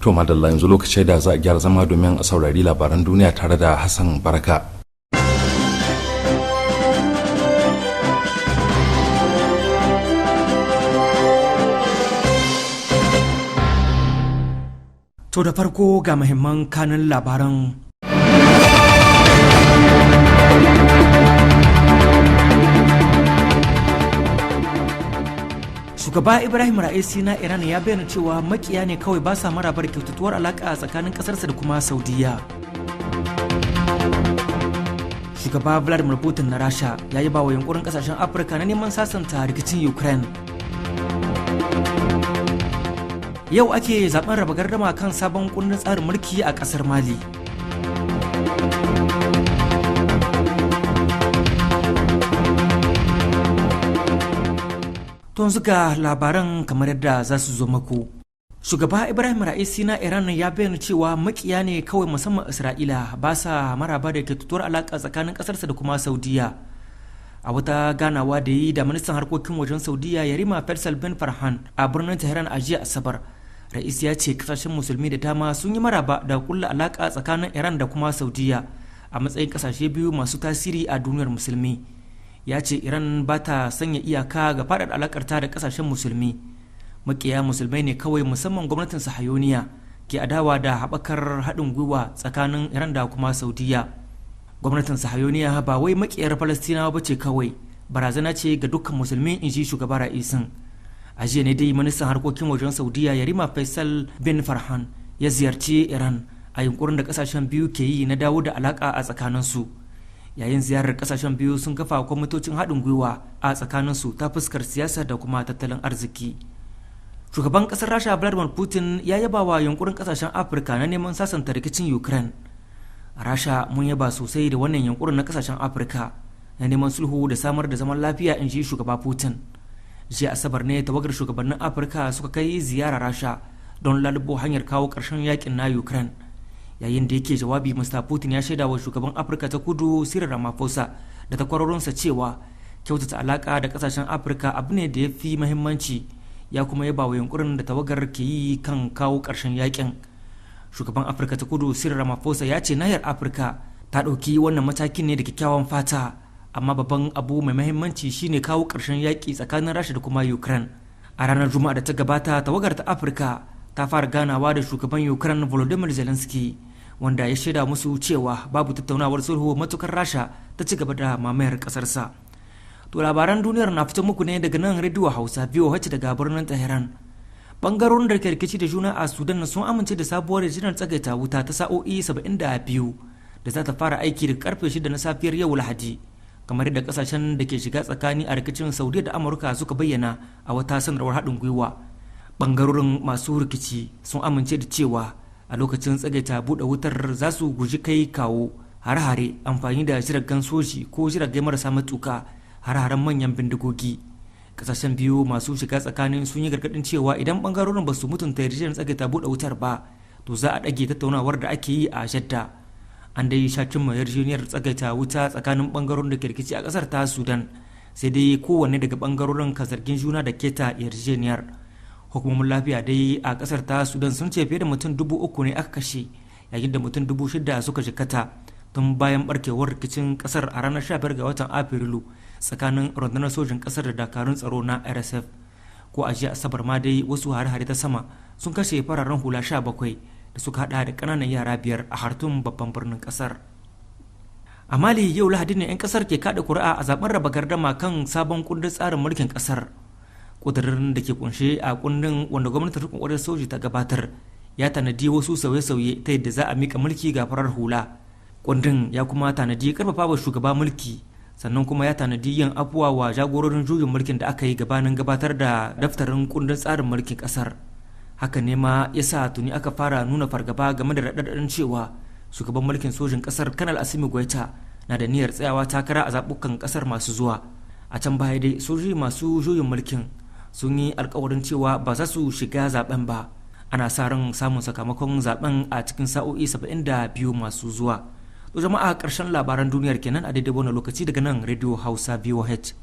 To madalla yanzu lokaci da za a gyara zama domin a saurari labaran duniya tare da Hassan Baraka. To da farko ga muhimman kanun labaran. Shugaba Ibrahim Ra'isi na Iran ya bayyana cewa makiya ne kawai ba sa marabar kyautatuwar alaka tsakanin kasarsa da kuma Saudiya. Shugaba Vladimir Putin na Rasha ya yi bawa yunkurin kasashen Afirka na neman sasanta rikicin Ukraine. Yau ake zaben raba gardama kan sabon kundin tsarin mulki a kasar Mali. Tun suka labaran kamar yadda za su zo maku. Shugaba Ibrahim Ra'isi na Iran ya bayyana cewa makiya ne kawai musamman Isra'ila ba sa maraba da kyautatuwar alaƙa tsakanin ƙasarsa da kuma Saudiya. A wata ganawa da yi da ministan harkokin wajen Saudiya Yarima Faisal bin Farhan a birnin Tehran a jiya Asabar. Ra'isi ya ce kasashen musulmi da dama sun yi maraba da kulla alaƙa tsakanin Iran da kuma Saudiya a matsayin kasashe biyu masu tasiri a duniyar musulmi. Ya ce Iran ba ta sanya iyaka ga faɗaɗa alakarta da ƙasashen musulmi. Makiya musulmai ne kawai musamman gwamnatin Sahayoniya ke adawa da haɓakar haɗin gwiwa tsakanin Iran da kuma Saudiya. Gwamnatin Sahayoniya ba wai makiyar Falastinawa ba ce kawai, barazana ce ga dukkan musulmi, in ji shugaba Ra'isin. A jiya ne dai ministan harkokin wajen Saudiya Yarima Faisal bin Farhan ya ziyarci Iran a yunkurin da ƙasashen biyu ke yi na dawo da alaƙa a tsakaninsu. Yayin ziyarar kasashen biyu sun kafa kwamitocin haɗin gwiwa a tsakaninsu ta fuskar siyasa da kuma tattalin arziki. Shugaban ƙasar Rasha Vladimir Putin ya yaba wa yunkurin ƙasashen Afirka na neman sasanta rikicin Ukraine. A Rasha mun yaba sosai da wannan yunkurin na ƙasashen Afirka na neman sulhu da samar da zaman lafiya, in ji shugaba Putin. Jiya Asabar ne tawagar shugabannin Afirka suka kai ziyara Rasha don lalubo hanyar kawo ƙarshen yakin na Ukraine. Yayin da yake jawabi, Mr. Putin ya shaida wa shugaban Afirka ta Kudu Cyril Ramaphosa da takwarorinsa cewa kyautata alaka da kasashen Afirka abu ne da ya fi muhimmanci, ya kuma yaba wa yunkurin da tawagar ke yi kan kawo ƙarshen yakin. Shugaban Afirka ta Kudu Cyril Ramaphosa ya ce nahiyar Afirka ta ɗauki wannan matakin ne da kyakkyawan fata, amma babban abu mai muhimmanci shine kawo ƙarshen yaƙi tsakanin Rasha da kuma Ukraine. A ranar Juma'a da ta gabata, tawagar ta Afirka ta fara ganawa da shugaban Ukraine Volodymyr Zelensky, wanda ya shaida musu cewa babu tattaunawar sulhu matukar Rasha ta ci gaba da mamayar kasarsa. To labaran duniyar na fito muku ne daga nan rediyo Hausa VOH daga birnin Tehran. Bangarorin da ke rikici da juna a Sudan sun amince da sabuwar yarjejeniyar tsagaita wuta ta sa'o'i 72 da za ta fara aiki daga karfe 6 na safiyar yau Lahadi, kamar yadda kasashen da ke shiga tsakani a rikicin Saudiya da Amurka suka bayyana a wata sanarwar haɗin gwiwa. Bangarorin masu rikici sun amince da cewa a lokacin tsagaita buɗe wutar za su guji kai kawo hare-hare, amfani da jiragen soji ko jirage marasa matuka, hare-haren manyan bindigogi. Kasashen biyu masu shiga tsakanin sun yi gargaɗin cewa idan bangarorin ba su mutunta yarjejeniyar tsagaita buɗe wutar ba, to za a ɗage tattaunawar da ake yi a Jadda. An dai sha cimma yarjejeniyar tsagaita wuta tsakanin bangarorin da ke rikici a ƙasar ta Sudan, sai dai kowanne daga bangarorin ka zargin juna da keta yarjejeniyar. Hukumomin lafiya dai a kasar ta Sudan sun ce fiye da mutum 3,000 ne aka kashe, yayin da mutum 6,000 suka jikata tun bayan barkewar rikicin kasar a ranar 15 ga watan Afrilu tsakanin rundunar sojin kasar da dakarun tsaro na RSF. Ko a jiya Asabar ma dai wasu hare-hare ta sama sun kashe fararen hula 17 da suka hada da kananan yara 5 a Khartoum, babban birnin kasar. A Mali yau Lahadi ne 'yan kasar ke kada kuri'a a zaben raba gardama kan sabon kundin tsarin mulkin kasar. Kudurin da ke kunshe a kundin, wanda gwamnatin rikon kwadar soji ta gabatar, ya tanadi wasu sauye-sauye ta yadda za a mika mulki ga farar hula. Kundin ya kuma tanadi karfafa wa shugaba mulki, sannan kuma ya tanadi yin afuwa wa jagororin juyin mulkin da aka yi gabanin gabatar da daftarin kundin tsarin mulkin kasar. Haka ne ma ya sa tuni aka fara nuna fargaba game da raɗaɗin cewa shugaban mulkin sojin kasar Kanal Assimi Goita na da niyyar tsayawa takara a zaɓukan kasar masu zuwa. A can baya dai sojoji masu juyin mulkin sun yi alkawarin cewa ba za su shiga zaben ba. Ana sa ran samun sakamakon zaben a cikin sa'o'i 72 masu zuwa. To jama'a, ƙarshen labaran duniyar kenan a daidai wannan lokaci daga nan Radio Hausa VOH.